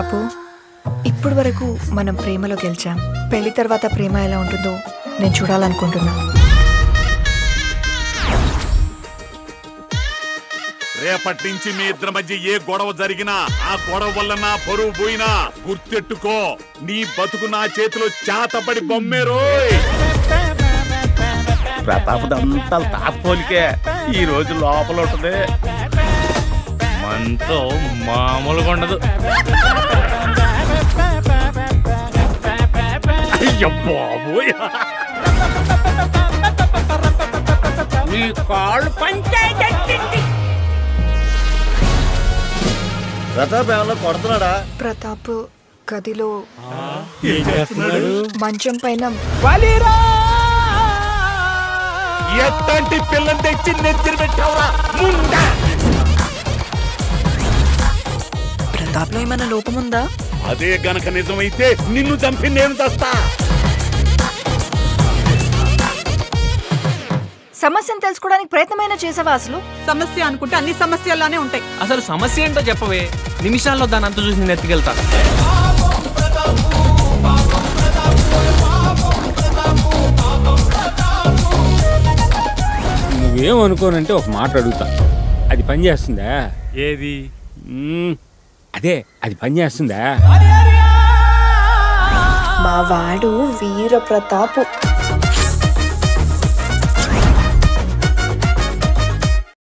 ప్రతాపు, ఇప్పుడు వరకు మనం ప్రేమలో గెలిచాం. పెళ్లి తర్వాత ప్రేమ ఎలా ఉంటుందో నేను చూడాలనుకుంటున్నా. రేపటి నుంచి మీ ఇద్దరి మధ్య ఏ గొడవ జరిగినా ఆ గొడవ వల్ల నా పరువు పోయినా గుర్తెట్టుకో, నీ బతుకు నా చేతిలో చేతపడి బొమ్మేరోయ్. ప్రతాపదంతా తాపోలికే ఈ రోజు లోపల ఉంటుంది, మనతో మామూలుగా ఉండదు. అయ్య బాబోయ్, మీ కాళ్ళు పంచాయతీ. ప్రతాప్ ఏమన్నా కొడుతున్నాడా? ప్రతాప్ గదిలో మంచం పైన ఎట్లాంటి పిల్లని తెచ్చి నెత్తిన పెట్టావురా ముందా? ప్రతాప్ లో ఏమైనా లోపం ఉందా? అదే గనక నిజమైతే నిన్ను చంపి నేను చస్తా. సమస్యను తెలుసుకోవడానికి ప్రయత్నమైనా చేసావా? అసలు సమస్య అనుకుంటే అన్ని సమస్యల్లానే ఉంటాయి. అసలు సమస్య ఏంటో చెప్పవే, నిమిషాల్లో దాని అంత చూసి నేను ఎత్తుకెళ్తా. నువ్వేమనుకోనంటే ఒక మాట అడుగుతా, అది పని చేస్తుందా? ఏది? అదే, అది పని చేస్తుందా? మా వాడు వీర ప్రతాపు.